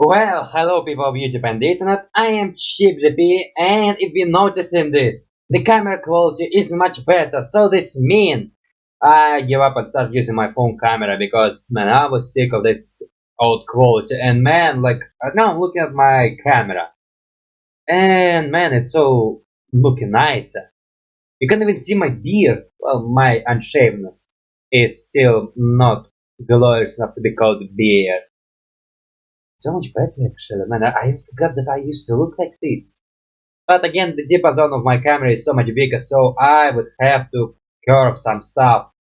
Well, hello people of YouTube and the internet, I am CheapGP, and if you notice in this, the camera quality is much better, so this means I give up and start using my phone camera because man, I was sick of this old quality, and man, like now I'm looking at my camera, and man, it's so looking nicer. You can even see my beard, well, my unshaveness. It's still not glorious enough to be called beard. So much better actually, man. I forgot that I used to look like this. But again, the diapason of my camera is so much bigger, so I would have to curve some stuff.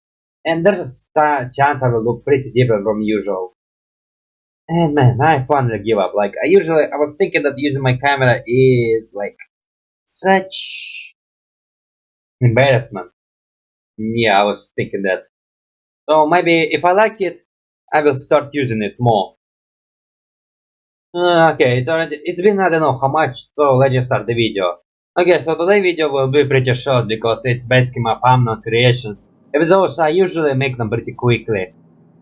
And there's a chance I will look pretty different from usual. And man, I finally give up. Like, I was thinking that using my camera is like such embarrassment. Yeah, I was thinking that. So maybe if I like it, I will start using it more. Okay, it's been I don't know how much, so let's just start the video. Okay, so today's video will be pretty short because it's basically my thumbnail creations. Even those I usually make them pretty quickly.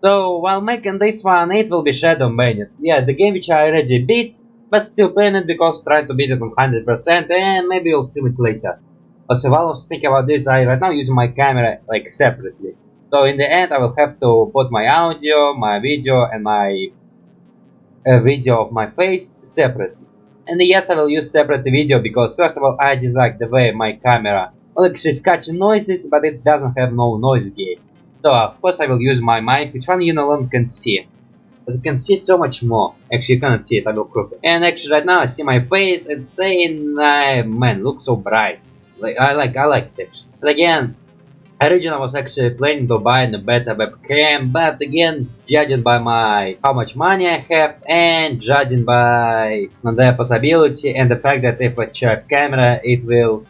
So while making this one, it will be Showdown Bandit. Yeah, the game which I already beat, but still playing it because trying to beat it on 100% and maybe I'll stream it later. Also, while I was thinking about this, I right now using my camera like separately. So in the end, I will have to put my audio, my video, and my a video of my face separately. And yes, I will use separate video because first of all I dislike the way my camera, well, actually it's catching noises, but it doesn't have no noise gate. So of course I will use my mic, which one you no longer can see. But you can see so much more. Actually you cannot see it, I will crook it. And actually right now I see my face and saying, man, looks so bright. Like I like it. But again, originally I was actually planning to buy a better webcam, but again, judging by how much money I have, and judging by the possibility and the fact that if I check camera, it will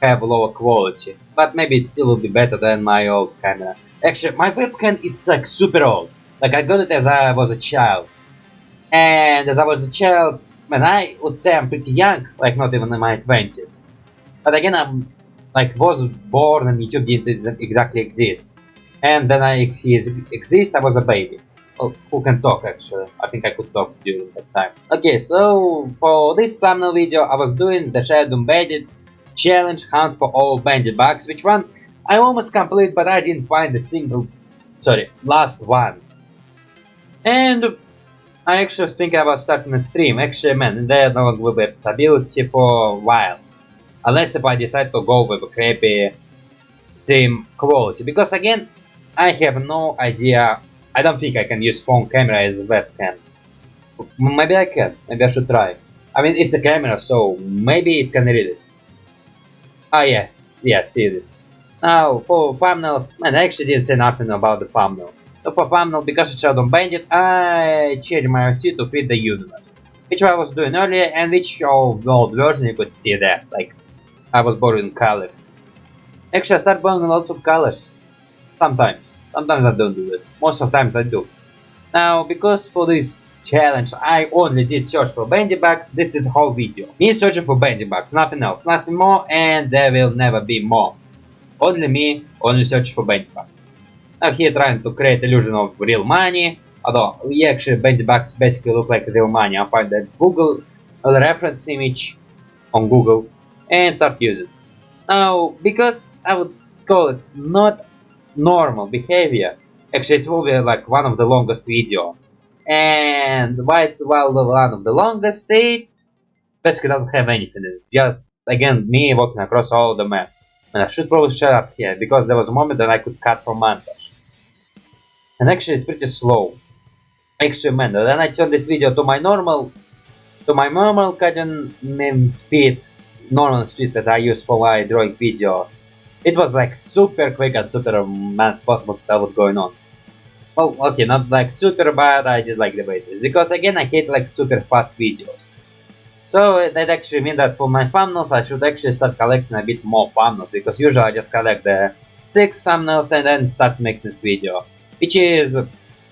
have lower quality. But maybe it still will be better than my old camera. Actually, my webcam is like super old. Like I got it as I was a child. And as I was a child, man, I would say I'm pretty young, like not even in my 20s. But again, I'm like was born and YouTube didn't exactly exist. And then he exist, I was a baby. Oh, who can talk actually? I think I could talk during that time. Okay, so for this thumbnail video, I was doing the Showdown Bandit challenge hunt for all bandit bugs, which one I almost complete, but I didn't find a single, last one. And I actually was thinking about starting a stream. Actually, man, there no longer will be possibility for a while. Unless if I decide to go with a crappy stream quality. Because again, I have no idea. I don't think I can use phone camera as a webcam. Maybe I can. Maybe I should try. I mean, it's a camera, so maybe it can read it. Ah, yes. Yes, see this. Now, for thumbnails, man, I actually didn't say nothing about the thumbnail. So for thumbnail, because it's Showdown Bandit, I changed my OC to fit the universe. Which I was doing earlier, and which old version you could see there. Like, I was borrowing colors. Actually, I start borrowing lots of colors. Sometimes. Sometimes I don't do it. Most of the times I do. Now, because for this challenge I only did search for bandit bugs, this is the whole video. Me searching for bandit bugs, nothing else, nothing more, and there will never be more. Only me, only search for bandit bugs. Now here trying to create illusion of real money, although actually bandit bugs basically look like real money. I find that Google reference image on Google and start using. Now, because I would call it not normal behavior, actually it will be like one of the longest video. And why it's one of the longest, it basically doesn't have anything in it. Just, again, me walking across all the map. And I should probably shut up here, because there was a moment that I could cut from montage. And actually it's pretty slow. Actually, man, then I turn this video to my normal cutting speed, normal speed that I use for my drawing videos. It was like super quick and super possible to tell what's going on. Well, okay, not like super bad, I just like the way it is. Because again, I hate like super fast videos. So that actually means that for my thumbnails, I should actually start collecting a bit more thumbnails. Because usually I just collect the 6 thumbnails and then start making this video. Which is,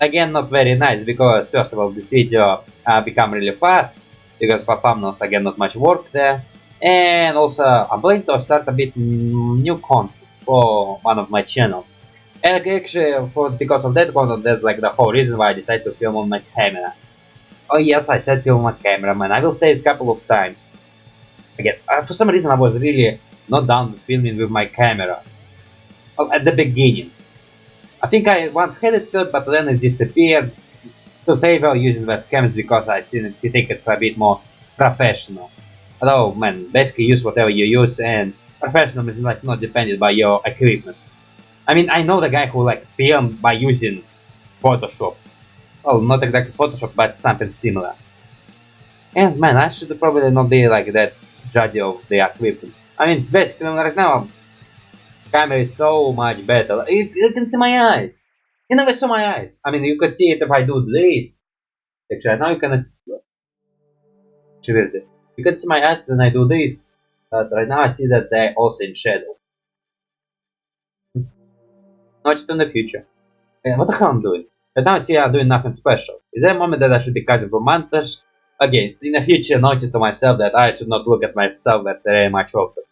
again, not very nice. Because first of all, this video become really fast. Because for thumbnails, again, not much work there. And also, I'm planning to start a bit new content for one of my channels. And actually, because of that content, that's like the whole reason why I decided to film on my camera. Oh yes, I said film my cameraman. I will say it a couple of times. Again, for some reason I was really not down with filming with my cameras. Well, at the beginning. I think I once had it good, but then it disappeared to favor using webcams because I think it's a bit more professional. Although, man, basically use whatever you use, and professional is like not dependent by your equipment. I mean, I know the guy who like film by using Photoshop. Well, not exactly Photoshop, but something similar. And man, I should probably not be like that judgy of the equipment. I mean, basically right now, camera is so much better. You can see my eyes. You never saw my eyes. I mean, you could see it if I do this. Actually, right now you cannot. You can see my eyes when I do this. But right now I see that they're also in shadow. Not in the future. And what the hell I'm doing? Right now I see I'm doing nothing special. Is there a moment that I should be cutting for montage? Again, in the future, notice to myself that I should not look at myself very much often.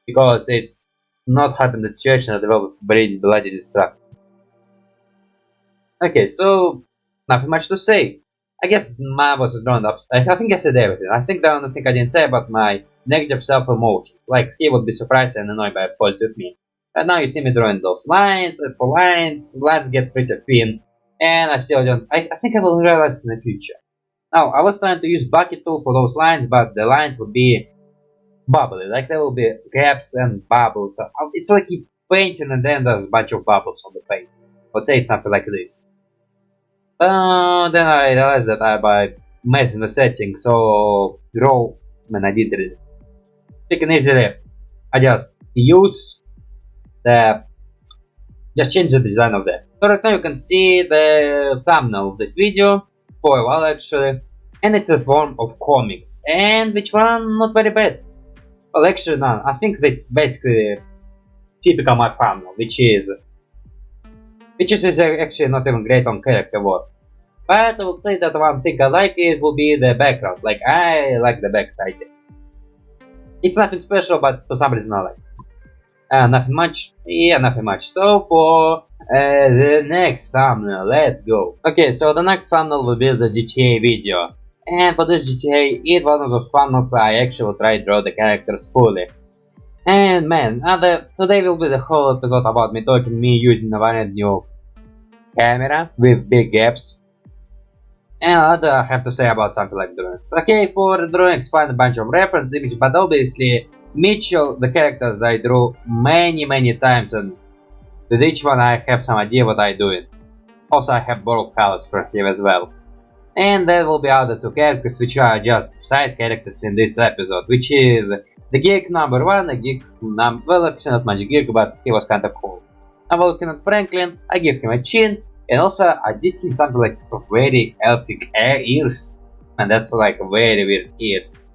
Because it's not happened the church and I develop very bloody distract. Okay, so nothing much to say. I guess my voice is drawn up. I think I said everything. I think the only thing I didn't say about my negative self-emotions. Like he would be surprised and annoyed by a positive me. And now you see me drawing those lines, and for lines get pretty thin. And I still don't. I think I will realize in the future. Now, I was trying to use bucket tool for those lines, but the lines would be bubbly. Like there will be gaps and bubbles. It's like you painting and then there's a bunch of bubbles on the paint. Let's say it's something like this. Then I realized that I by messing the settings, so draw when I did it. You can easily adjust use the just change the design of that. So right now you can see the thumbnail of this video for a while actually, and it's a form of comics, and which one not very bad. Well, actually no, I think that's basically typical my thumbnail, which is actually not even great on character work. But I would say that one thing I like it will be the background. Like I like the background. It's nothing special, but for some reason I like. Nothing much. Yeah, nothing much. So for the next thumbnail, let's go. Okay, so the next thumbnail will be the GTA video. And for this GTA, it's one of those thumbnails where I actually try to draw the characters fully. And man, today will be the whole episode about me using a brand new camera with big gaps. And other I have to say about something like drawings. Okay, for drawings, find a bunch of reference images, but obviously Mitchell, the characters I drew many times, and with each one I have some idea what I'm doing. Also, I have borrowed colors from him as well. And there will be other two characters which are just side characters in this episode, which is the geek number 1, the geek number, well, actually not much geek, but he was kinda cool. I'm looking at Franklin, I give him a chin, and also I did him something like very epic ears, and that's like very weird ears.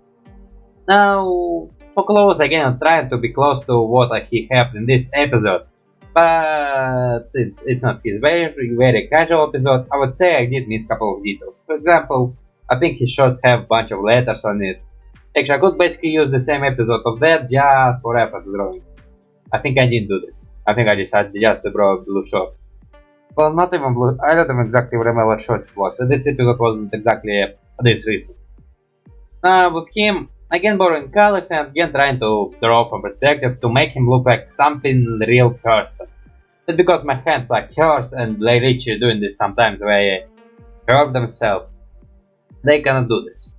Now, for clothes again, I'm trying to be close to what he had in this episode, but since it's not his very casual episode, I would say I did miss a couple of details. For example, I think he should have a bunch of letters on it. Actually, I could basically use the same episode of that just for reference drawing. I think I didn't do this. I think I decided just to draw a blue short. Well, not even blue. I don't even exactly remember what short it was. So this episode wasn't exactly this recent. With him, again borrowing colors and again trying to draw from perspective to make him look like something real person. But because my hands are cursed and they literally doing this sometimes where they curve themselves, they cannot do this.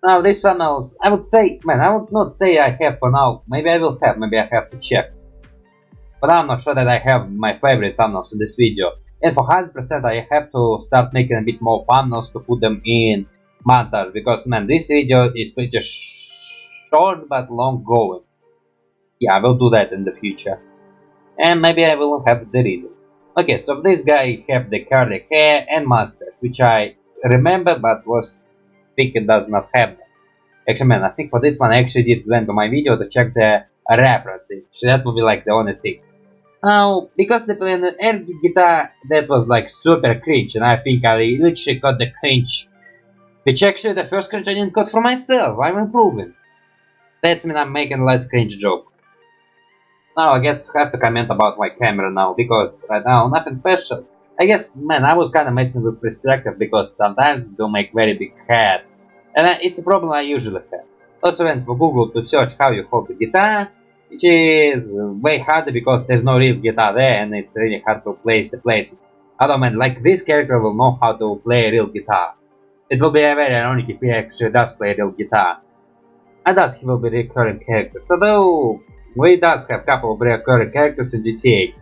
Now these thumbnails, I would say, man, I would not say I have for now. Maybe I will have, maybe I have to check. But I'm not sure that I have my favorite thumbnails in this video. And for 100% I have to start making a bit more thumbnails to put them in montage. Because man, this video is pretty short but long going. Yeah, I will do that in the future. And maybe I will have the reason. Okay, so this guy have the curly hair and mustache, which I remember but was thinking does not have them. Actually man, I think for this one I actually did went to my video to check the references. So that would be like the only thing. Now, because they play an air guitar, that was like super cringe, and I think I literally got the cringe. Which actually the first cringe I didn't got for myself, I'm improving. That's mean I'm making less cringe joke. Now I guess I have to comment about my camera now, because right now nothing special. I guess, man, I was kinda messing with perspective because sometimes they'll make very big heads. And it's a problem I usually have. Also went for Google to search how you hold the guitar, which is way harder because there's no real guitar there and it's really hard to place the placement. Although, man, like this character will know how to play a real guitar. It will be very ironic if he actually does play a real guitar. I doubt he will be a recurring character, although we does have a couple of recurring characters in GTA.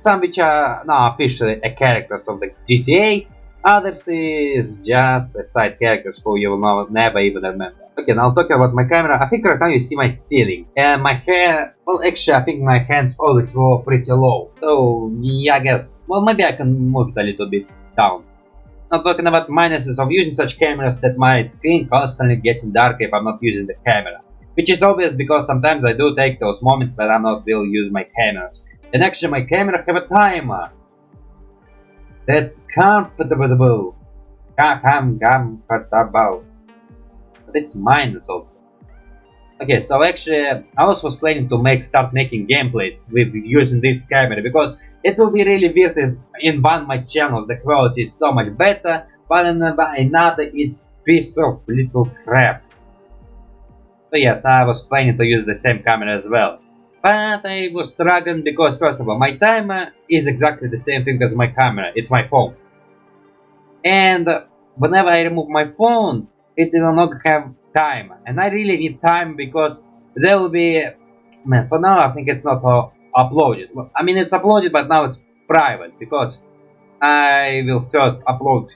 Some which are now officially characters of the GTA, others is just side characters who you will never even remember. Okay, now talking about my camera, I think right now you see my ceiling. And my hair, well actually I think my hands always go pretty low. So yeah, I guess, well maybe I can move it a little bit down. Now talking about minuses of using such cameras, that my screen constantly gets darker if I'm not using the camera. Which is obvious because sometimes I do take those moments when I'm not will use my cameras. And actually my camera have a timer. That's comfortable. Comfortable. But it's minus also. Okay, so actually I also was planning to start making gameplays with using this camera because it will be really weird if in one of my channels the quality is so much better, but in another it's piece of little crap. So yes, I was planning to use the same camera as well. But I was struggling because first of all, my timer is exactly the same thing as my camera, it's my phone. And whenever I remove my phone, it will not have time. And I really need time because there will be, man, for now I think it's not uploaded. I mean it's uploaded but now it's private because I will first upload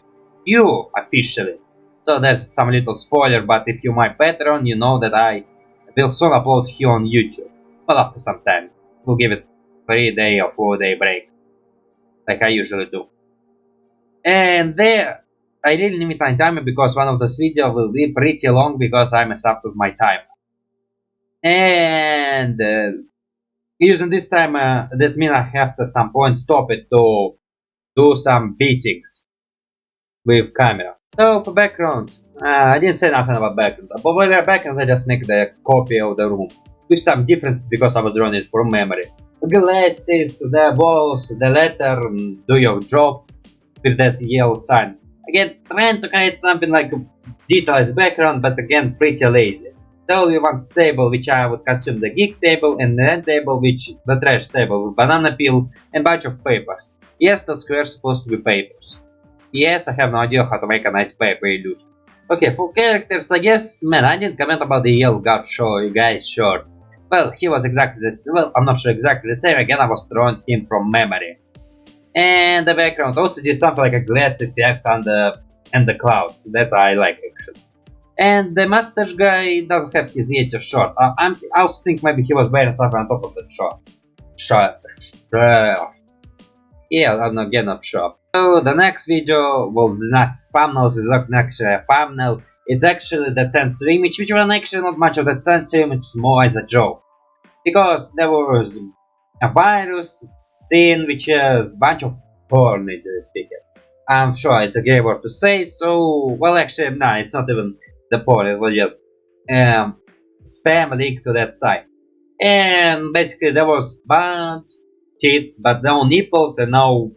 you officially. So there's some little spoiler, but if you're my patron, you know that I will soon upload you on YouTube. Well, after some time. We'll give it 3-day or 4-day break. Like I usually do. And there, I really limit my timer because one of those videos will be pretty long because I messed up with my timer. And using this timer, that means I have to at some point stop it to do some beatings with camera. So for background, I didn't say nothing about background. But for the background, I just make the copy of the room with some difference because I was drawing it from memory. Glasses, the walls, the letter, do your job with that yellow sign. Again, trying to create something like a detailed background, but again, pretty lazy. There will be one table which I would consume the geek table, and then table which the trash table with banana peel and bunch of papers. Yes, that square is supposed to be papers. Yes, I have no idea how to make a nice paper illusion. Okay, for characters, I guess, man, I didn't comment about the yellow guy's shirt. Well, he was exactly the same. Well, I'm not sure exactly the same. Again, I was drawing him from memory. And the background also did something like a glass effect on the clouds. That I like actually. And the mustache guy doesn't have his yet short. I also think maybe he was wearing something on top of that short. Yeah, I'm again not sure. So the next video, well, the next thumbnail is not actually a thumbnail. It's actually the censor image, which was actually not much of the censor image, more as a joke. Because there was a virus scene, which is a bunch of porn, easily speaking. I'm sure it's a gay word to say, so, well actually, no, it's not even the porn, it was just spam leak to that site. And basically there was butts, tits, but no nipples and no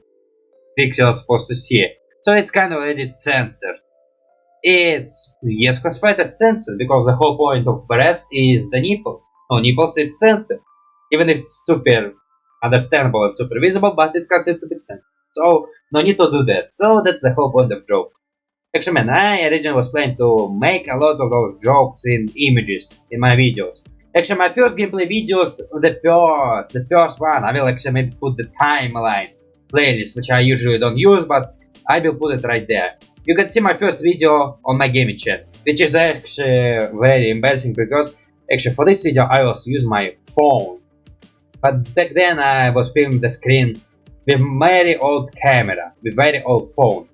pixels supposed to see. So it's kind of already censored. It's, yes, classified as censored because the whole point of breast is the nipples. No nipples, it's censored. Even if it's super understandable and super visible, but it's considered to be censored. So no need to do that. So that's the whole point of joke. Actually, man, I originally was planning to make a lot of those jokes in images in my videos. Actually, my first gameplay videos, the first one, I will actually maybe put the timeline playlist, which I usually don't use, but I will put it right there. You can see my first video on my gaming channel, which is actually very embarrassing because actually for this video I also use my phone. But back then I was filming the screen with very old camera, with very old phone.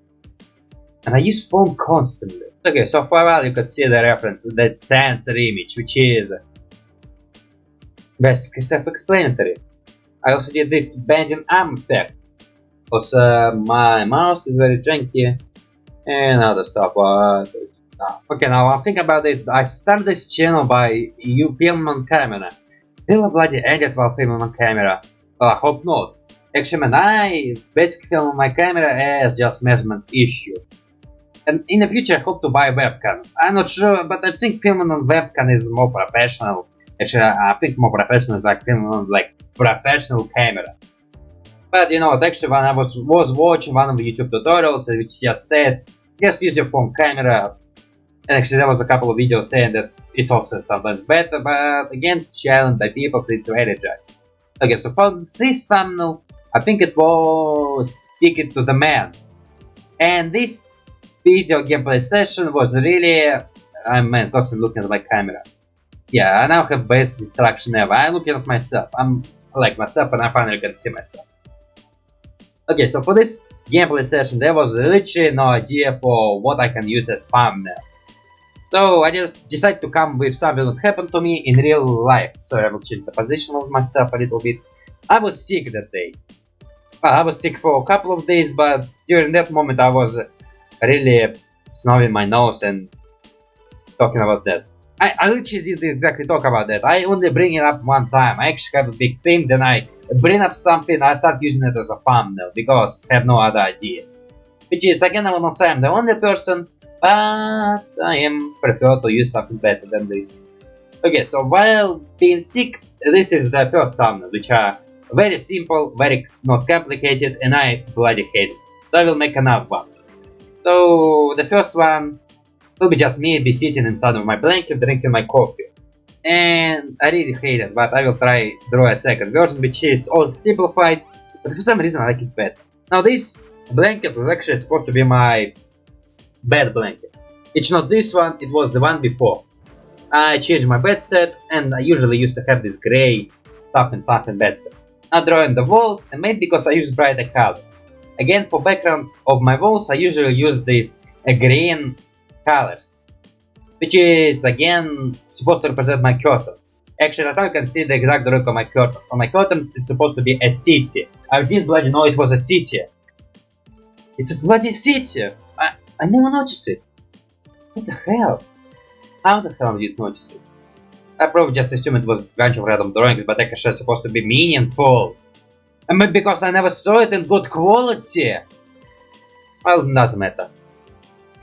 And I use phone constantly. Okay, so for a while you could see the reference, the censor image, which is basically self-explanatory. I also did this bending arm effect. Also, my mouse is very janky. And other stuff. Okay, now I'm thinking about it. I started this channel by you filming on camera. Will I bloody edit while filming on camera? Well, I hope not. Actually, man, I basically film my camera as just measurement issue. And in the future, I hope to buy a webcam. I'm not sure, but I think filming on webcam is more professional. Actually, I think more professional is like filming on like professional camera. But you know, actually, when I was watching one of the YouTube tutorials, which just said, just use your phone camera. And actually, there was a couple of videos saying that it's also sometimes better, but again, challenged by people, so it's very judged. Okay, so for this thumbnail, I think it was Ticket to the Man. And this video gameplay session was really, I'm constantly looking at my camera. Yeah, I now have best distraction ever. I'm looking at myself. I'm like myself and I finally can see myself. Okay, so for this gameplay session, there was literally no idea for what I can use as thumbnail. So I just decided to come with something that happened to me in real life. Sorry, I will change the position of myself a little bit. I was sick that day. Well, I was sick for a couple of days, but during that moment I was really snubbing my nose and talking about that. I literally didn't exactly talk about that. I only bring it up one time. I actually have a big thing, then I bring up something, I start using it as a thumbnail because I have no other ideas. Which is, again, I will not say I'm the only person, but I am prefer to use something better than this. Okay, so while being sick, this is the first thumbnail, which are very simple, very not complicated, and I bloody hate it. So I will make another one. So the first one will be just me be sitting inside of my blanket drinking my coffee. And I really hate it, but I will try draw a second version which is all simplified, but for some reason I like it better. Now this blanket was actually supposed to be my bed blanket. It's not this one, it was the one before. I changed my bed set and I usually used to have this grey something bed set. Now drawing the walls, and maybe because I use brighter colors. Again, for background of my walls I usually use these green colors, which is again supposed to represent my curtains. Actually, right now you can see the exact drawing of my curtains. On my curtains it's supposed to be a city. I didn't bloody know it was a city. It's a bloody city! I never noticed it. What the hell? How the hell did you notice it? I probably just assumed it was a bunch of random drawings, but actually it's supposed to be meaningful. And maybe because I never saw it in good quality. Well, it doesn't matter.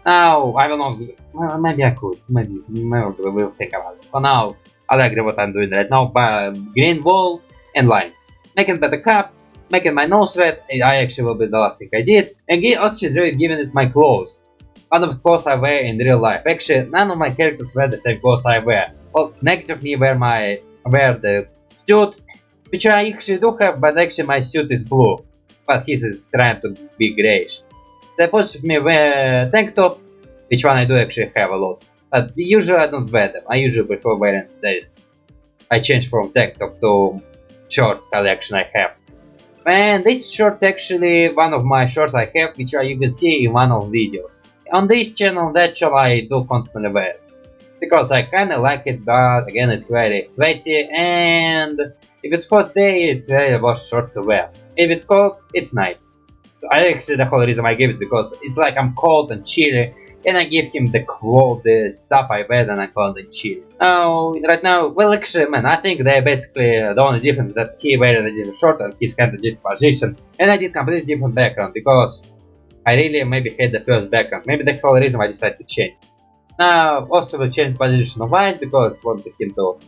Now, I don't know, well, maybe I could, maybe we'll think about it. For now, I like what I'm doing right now, by green wall and lines. Making better cup, making my nose red, I actually will be the last thing I did, and actually giving it my clothes. One of the clothes I wear in real life. Actually, none of my characters wear the same clothes I wear. Well, next to me wear the suit, which I actually do have, but actually my suit is blue, but his is trying to be greyish. The opposite of me wear tank top, which one I do actually have a lot, but usually I don't wear them. I usually prefer wearing this. I change from tank top to short collection I have. And this shirt actually one of my shorts I have, which you can see in one of videos. On this channel, that channel I do constantly wear it. Because I kinda like it, but again it's very sweaty, and if it's hot day, it's very short to wear. If it's cold, it's nice. I actually the whole reason I give it because it's like I'm cold and chilly, and I give him the stuff I wear and I call it chilly. Now, right now, well actually man, I think they're basically the only difference that he wears a different shirt and he's kind of different position, and I did completely different background because I really maybe hate the first background. Maybe the whole reason I decided to change. Now, also will change position of eyes because I wanted him to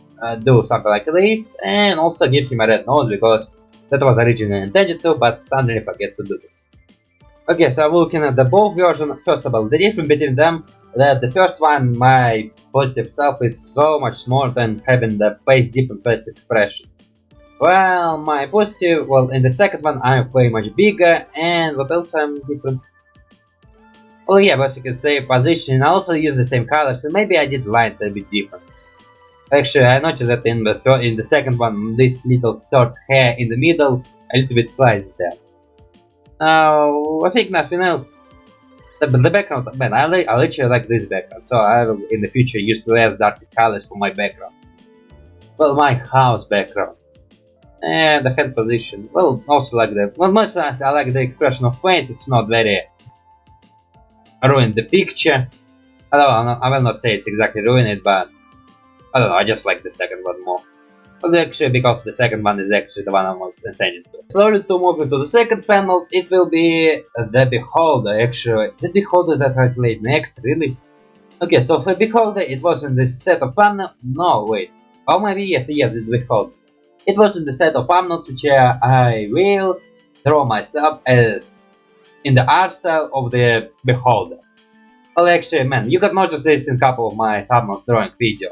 do something like this, and also give him a red nose because that was originally intended to, but suddenly forget to do this. Okay, so I'm looking at the both versions. First of all, the difference between them, that the first one, my positive self is so much smaller than having the face different face expression. Well, my positive, well, in the second one I'm way much bigger, and what else I'm different? Well, yeah, basically same position. I also use the same colors, and maybe I did lines a bit different. Actually, I noticed that in the second one, this little short hair in the middle, a little bit sliced there. Now, I think nothing else. The background, man, I literally like this background, so I will in the future use less dark colors for my background. Well, my house background. And the head position, well, also like that. Well, mostly I like the expression of face, it's not very ruin the picture. I will not say it's exactly ruin it, but I don't know, I just like the second one more. But actually, because the second one is actually the one I was intending to. Slowly to move into the second panels, it will be the beholder. Actually, is it beholder that I played next? Really? Okay, so for beholder, it was in this set of panels. No, wait. Oh, maybe yes, it's beholder. It was in the set of panels which I will draw myself as in the art style of the beholder. Well, actually, man, you can notice this in a couple of my thumbnails drawing video.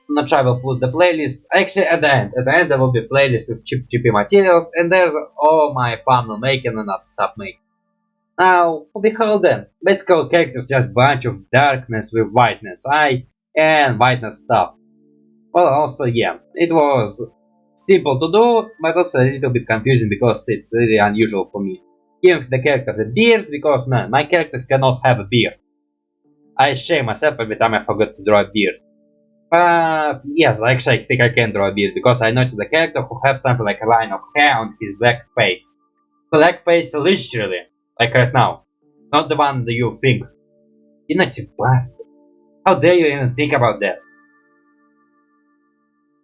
I'm not sure I will put the playlist. Actually, at the end there will be a playlist with cheapy materials, and there's all my thumbnail making and other stuff making. Now, for beholder, basically characters just bunch of darkness with whiteness eye and whiteness stuff. Well, also, yeah, it was simple to do, but also a little bit confusing because it's really unusual for me. Giving the characters a beard because no, my characters cannot have a beard. I shame myself every time I forget to draw a beard. But yes, actually I think I can draw a beard because I noticed the character who have something like a line of hair on his black face. Black face literally, like right now. Not the one that you think. You're not a bastard. How dare you even think about that?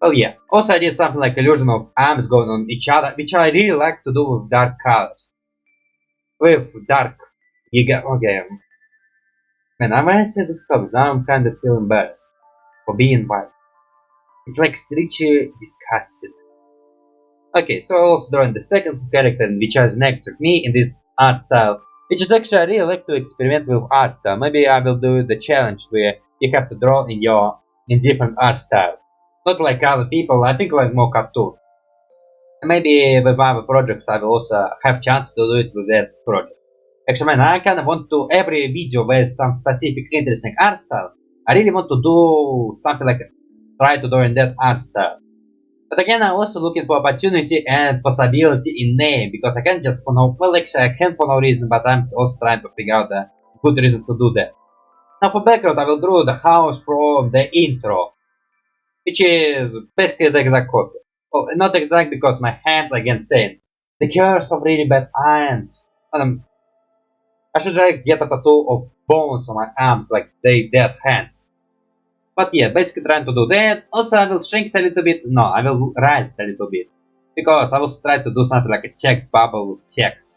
Oh yeah, also I did something like illusion of arms going on each other, which I really like to do with dark colors. With dark, okay. Man, when I say this cover, now I'm kind of feeling embarrassed for being white. It's like stretchy, disgusting. Okay, so I also drawing the second character which has next to me in this art style, which is actually I really like to experiment with art style. Maybe I will do the challenge where you have to draw in different art style. Not like other people, I think like more cartoon. And maybe with other projects I will also have chance to do it with that project. Actually, man, I kind of want to every video with some specific interesting art style. I really want to do something like try to do in that art style. But again, I'm also looking for opportunity and possibility in name because I can't just for no well actually I can for no reason, but I'm also trying to figure out a good reason to do that. Now for background, I will draw the house from the intro, which is basically the exact copy. Well, not exact because my hands again saying the curse of really bad hands. I should like get a tattoo of bones on my arms like they dead hands. But yeah, basically trying to do that. Also I will shrink it a little bit. No, I will raise it a little bit. Because I will try to do something like a text bubble with text.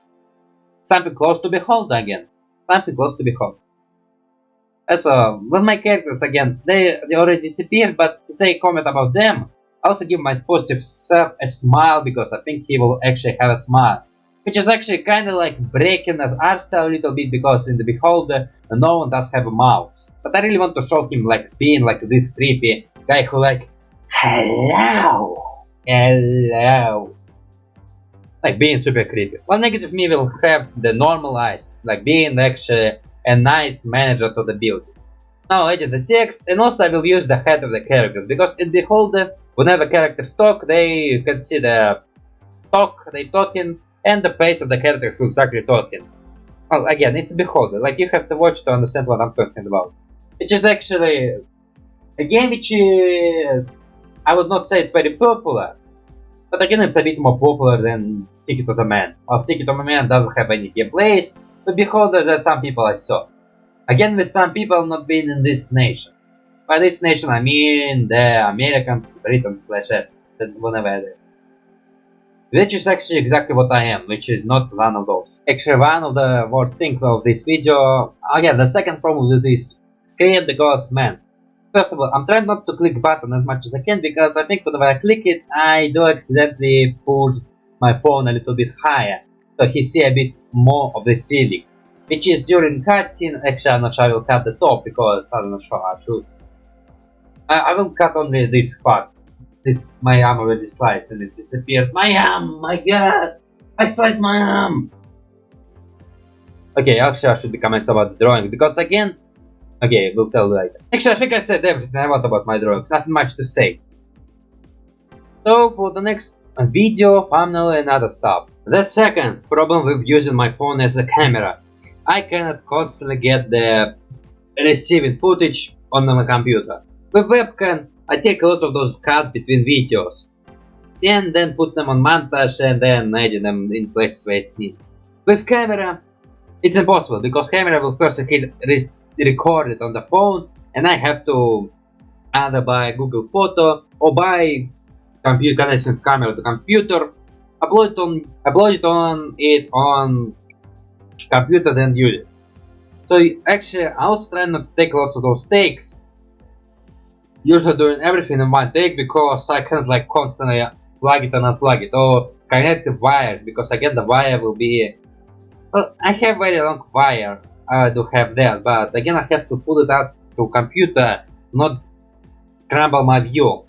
Something close to behold again. Something close to behold. Also, with my characters again, they already disappeared, but to say a comment about them, I also give my positive self a smile because I think he will actually have a smile. Which is actually kind of like breaking as art style a little bit because in the beholder no one does have a mouth. But I really want to show him like being like this creepy guy who like hello, hello, like being super creepy. While negative me will have the normal eyes, like being actually a nice manager to the build. Now edit the text and also I will use the head of the character because in beholder whenever characters talk they can see the they talking. And the face of the character who exactly talking. Well, again, it's beholder. Like you have to watch to understand what I'm talking about. It is actually a game which is, I would not say it's very popular, but again, it's a bit more popular than Stick It to the Man. Well, Stick It to the Man doesn't have any gameplays, but beholder, there's some people I saw. Again, with some people not being in this nation. By this nation, I mean the Americans, Britons, whatever. Which is actually exactly what I am, which is not one of those. Actually, one of the worst things of this video, again, the second problem with this screen, because, man, first of all, I'm trying not to click button as much as I can, because I think when I click it, I do accidentally push my phone a little bit higher, so he see a bit more of the ceiling. Which is during cutscene, actually I'm not sure I will cut the top, because I'm not sure I should. I will cut only this part. It's my arm already sliced and it disappeared. My arm! My god! I sliced my arm! Okay, actually I should be comments about the drawing because again... Okay, we'll tell later. Actually I think I said everything I want about my drawings, nothing much to say. So for the next video, thumbnail and other stuff. The second problem with using my phone as a camera. I cannot constantly get the receiving footage on my computer. With webcam, I take lots of those cuts between videos and then put them on montage and then edit them in places where it's needed. With camera, it's impossible because camera will first record it on the phone and I have to either buy Google Photo or buy computer connection camera to computer, upload it on computer, then use it. So actually, I was trying not to take lots of those takes, usually doing everything in one take because I can't like constantly plug it and unplug it, or connect the wires, because again the wire will be. Well, I have very long wire. I do have that, but again I have to pull it out to computer, not crumble my view,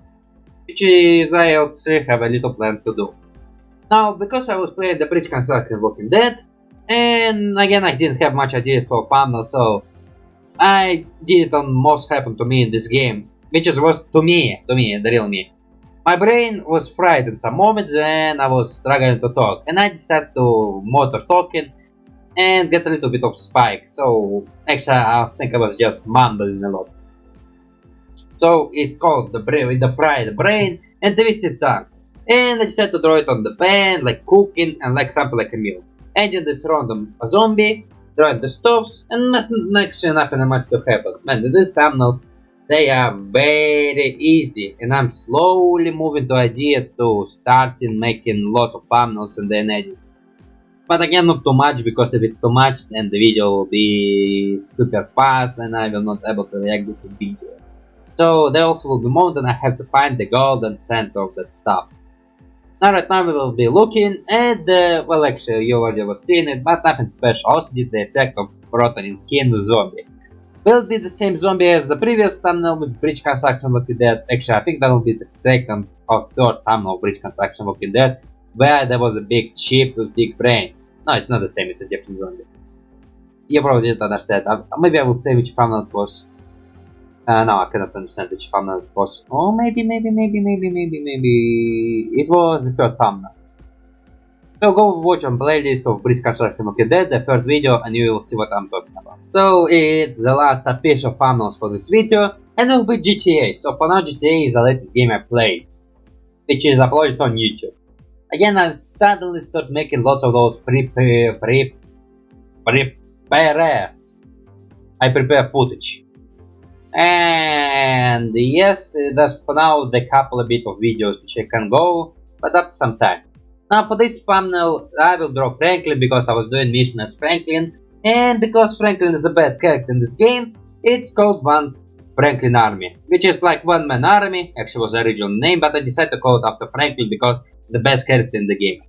which is I actually have a little plan to do. Now, because I was playing the bridge construction Walking Dead, and again I didn't have much idea for thumbnail, so I did it on most happened to me in this game, which was to me, the real me. My brain was fried in some moments and I was struggling to talk, and I decided to motor talking and get a little bit of spike, so actually I think I was just mumbling a lot. So it's called the fried brain and twisted tongues, and I decided to draw it on the pan like cooking and like something like a meal. Adding this random zombie, drawing the stoves, and actually nothing much to happen. Man, these thumbnails, they are very easy, and I'm slowly moving to idea to starting making lots of thumbnails and then edit. But again, not too much, because if it's too much, then the video will be super fast and I will not able to react to the video. So there also will be moment that I have to find the golden center of that stuff. Now right now we will be looking at the, well actually you already was seeing it, but nothing special. Also did the effect of rotting skin with zombie. Will it be the same zombie as the previous thumbnail with bridge construction Walking Dead? Actually I think that will be the second or third thumbnail of bridge construction Walking Dead, where there was a big chip with big brains. No, it's not the same, it's a different zombie. You probably didn't understand. Maybe I will say which thumbnail it was. No, I cannot understand which thumbnail it was. Oh, maybe it was the third thumbnail. So go watch on playlist of Bridge Construction Walking Dead, the third video, and you will see what I'm talking about. So it's the last official thumbnails for this video, and it will be GTA. So for now, GTA is the latest game I played, which is uploaded on YouTube. Again, I suddenly start making lots of those I prepare footage. And yes, that's for now the couple of bit of videos which I can go, but up to some time. Now for this thumbnail I will draw Franklin because I was doing mission as Franklin, and because Franklin is the best character in this game, it's called One Franklin Army, which is like one man army. Actually was the original name, but I decided to call it after Franklin because the best character in the game.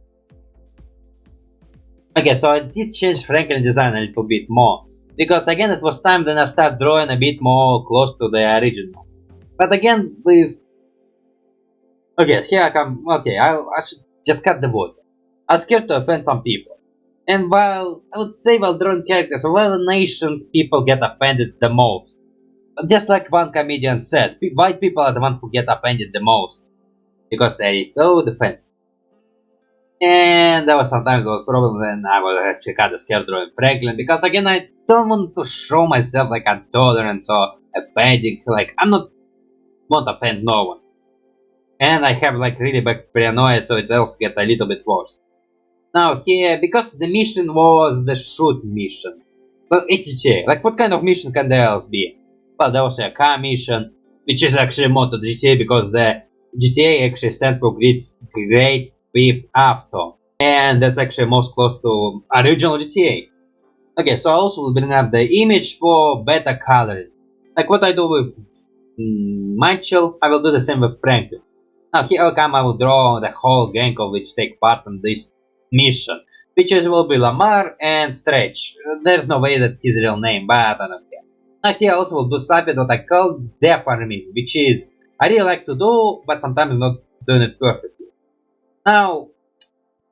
Okay, so I did change Franklin design a little bit more, because again it was time then I started drawing a bit more close to the original. But again with... Okay, here I come... Okay, I should just cut the wood. I'm scared to offend some people. And while I would say while drawing characters of other nations, people get offended the most. But just like one comedian said, white people are the ones who get offended the most, because they're so defensive. And there was sometimes there was problems when I was actually kind of scared drawing Franklin, because again I don't want to show myself like I'm tolerant or offending, like I'm not want to offend no one. And I have like really bad paranoia, so it's also get a little bit worse. Now here, because the mission was the shoot mission. Well, it's GTA, like what kind of mission can there else be? Well, there was a car mission, which is actually more to GTA because the GTA actually stands for Great Theft Auto, and that's actually most close to original GTA. Okay, so I also will bring up the image for better coloring. Like what I do with Michael, I will do the same with Franklin. Now here I will draw the whole gang of which take part in this mission, which will be Lamar and Stretch. There's no way that his real name, but I don't care. Now here I also will do something that I call Death Armies, which is I really like to do, but sometimes not doing it perfectly. Now,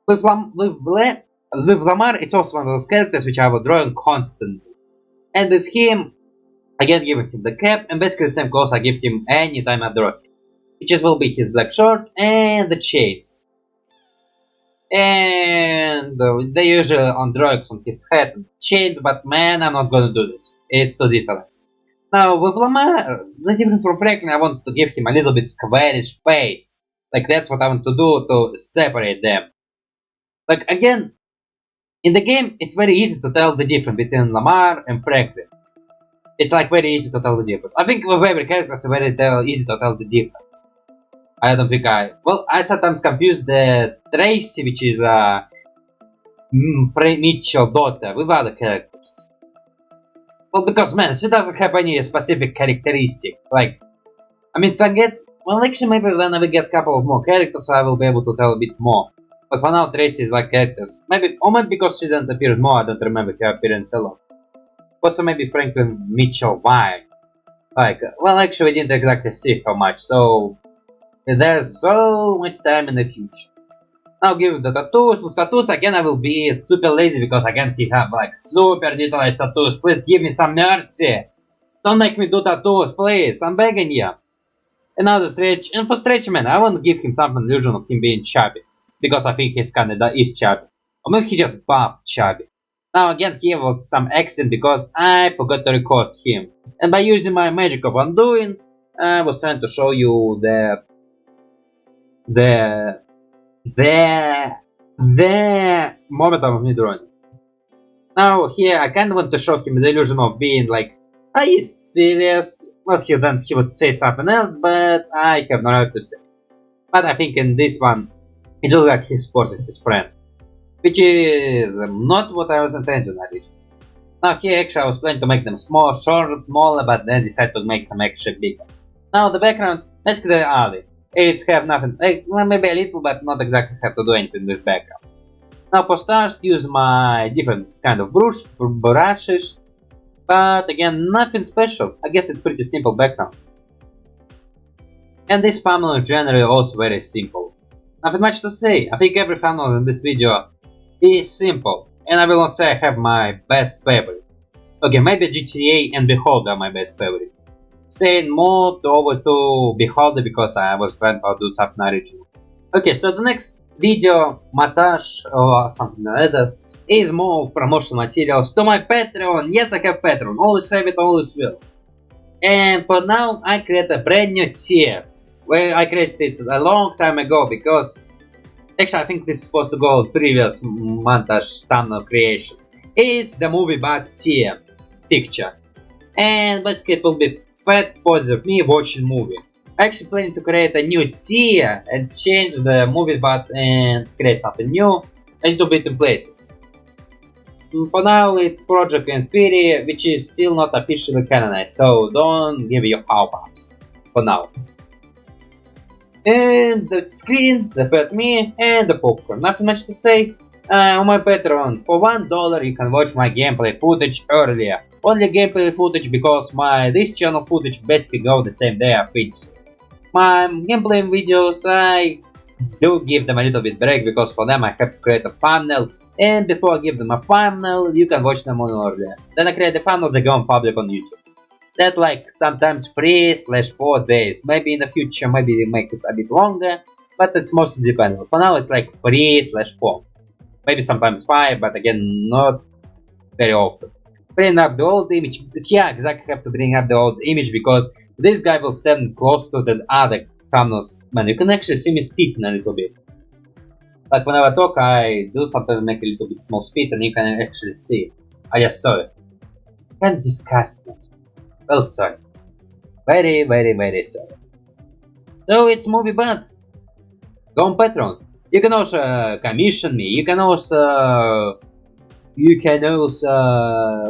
with Lamar, it's also one of those characters which I will draw constantly. And with him, again giving him the cap, and basically the same clothes I give him anytime I draw him. Which will be his black shirt and the chains. And they usually on drugs on his head and chains, but man, I'm not gonna do this. It's too detailed. Now, with Lamar, the different from Franklin, I want to give him a little bit squarish face. Like, that's what I want to do to separate them. Like, again, in the game, it's very easy to tell the difference between Lamar and Franklin. It's like very easy to tell the difference. I think with every character, it's very easy to tell the difference. I don't think well, I sometimes confuse the Tracy, which is Mitchell daughter, with other characters. Well, because man, she doesn't have any specific characteristic. Like, I mean, forget. Well, actually, maybe when I will get a couple of more characters, I will be able to tell a bit more. But for now, Tracy is like characters. Maybe, or maybe because she didn't appear more, I don't remember her appearance a lot. Also, maybe Franklin Mitchell, why? Like, well, actually, we didn't exactly see how much, so there's so much time in the future. Now give the tattoos. With tattoos, again, I will be super lazy because again, he have like super detailed tattoos. Please give me some mercy. Don't make me do tattoos, please. I'm begging you. Another stretch, and for stretch man, I want to give him some illusion of him being chubby, because I think he's kinda is chubby, or maybe he just buff chubby. Now again, he was some accent because I forgot to record him, and by using my magic of undoing, I was trying to show you the moment of me drawing. Now here I kinda want to show him the illusion of being like, are you serious? Well, he would say something else, but I have no right to say. But I think in this one, it looks like he's supporting his friend, which is not what I was intending originally. Now here actually I was planning to make them small, short, smaller, but then decided to make them actually bigger. Now the background, basically the alley. It's have nothing, well, maybe a little, but not exactly have to do anything with background. Now for stars, use my different kind of brushes. But again, nothing special. I guess it's pretty simple background. And this thumbnail in general also very simple. Nothing much to say. I think every thumbnail in this video is simple. And I will not say I have my best favorite. Okay, maybe GTA and Beholder are my best favorite. Saying more over to Beholder because I was trying to do something original. Okay, so the next video, montage or something like that, is more of promotional materials to my Patreon. Yes, I have Patreon. Always have it, always will. And for now, I create a brand new tier. Well, I created it a long time ago because actually I think this is supposed to go previous montage thumbnail creation. It's the movie bot tier picture. And basically it will be fat poses of me watching movie. I actually planning to create a new tier and change the movie bot and create something new a little bit in places. For now, it's project in theory, which is still not officially canonized, so don't give your pop-ups for now. And the screen, the fat me, and the popcorn. Nothing much to say. On my Patreon, for $1 you can watch my gameplay footage earlier. Only gameplay footage because this channel footage basically go the same day I finish. My gameplay videos, I do give them a little bit break because for them I have to create a thumbnail. And before I give them a thumbnail, you can watch them on earlier. Then I create a thumbnail, they go on public on YouTube. That like sometimes 3/4 days. Maybe in the future, maybe they make it a bit longer, but it's mostly dependable. For now, it's like 3/4. Maybe sometimes 5, but again, not very often. Bring up the old image. Yeah, exactly, have to bring up the old image because this guy will stand close to the other thumbnails. Man, you can actually see me speeding a little bit. Like whenever I talk, I do sometimes make a little bit small speed and you can actually see. I just saw it. Can't discuss it. Well, sorry. Very, very, very sorry. So it's movie bot. Go on Patreon. You can also commission me. You can also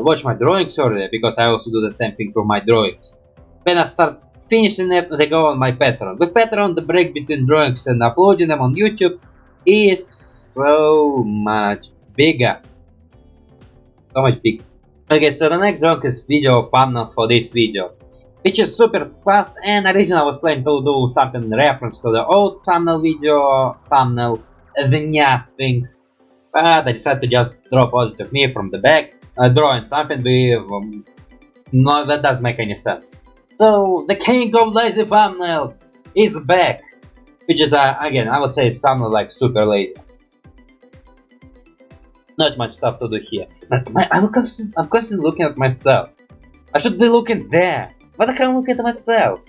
watch my drawings earlier because I also do the same thing for my drawings. When I start finishing it, they go on my Patreon. With Patreon, the break between drawings and uploading them on YouTube is so much bigger. So much bigger. Okay, so the next drawing is video thumbnail for this video, which is super fast, and originally I was planning to do something in reference to the old thumbnail video, thumbnail, thing, but I decided to just draw positive me from the back, drawing something with, no, that doesn't make any sense. So, the king of lazy thumbnails is back, which is, again, I would say it's thumbnail like super lazy. Not much stuff to do here. I'm constantly looking at myself. I should be looking there. But I can't look at myself.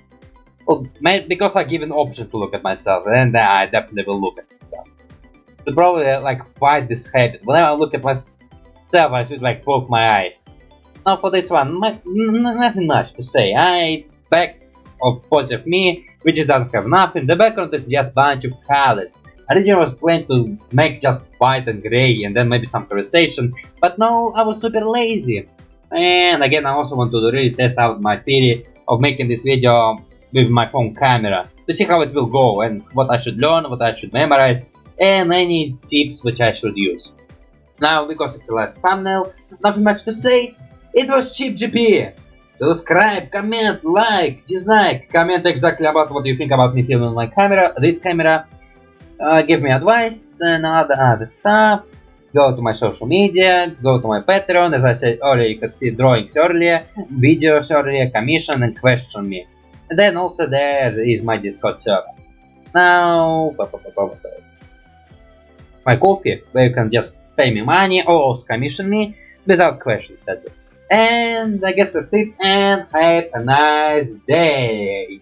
Well, because I give an option to look at myself, and then I definitely will look at myself. To probably like fight this habit. Whenever I look at myself, I should like poke my eyes. Now for this one, nothing much to say. I back of pose of me, which just doesn't have nothing. The background is just bunch of colors. Originally was planned to make just white and gray and then maybe some conversation, but no, I was super lazy. And again, I also want to really test out my theory of making this video with my phone camera to see how it will go and what I should learn, what I should memorize, and any tips which I should use. Now, because it's the last thumbnail, nothing much to say. It was Cheap GP. Subscribe, comment, like, dislike, comment exactly about what you think about me filming my camera, this camera. Give me advice and other stuff. Go to my social media, go to my Patreon. As I said earlier, you could see drawings earlier, videos earlier, commission and question me. And then also there is my Discord server. Now, my coffee, where you can just pay me money or commission me without questions. And I guess that's it, and have a nice day.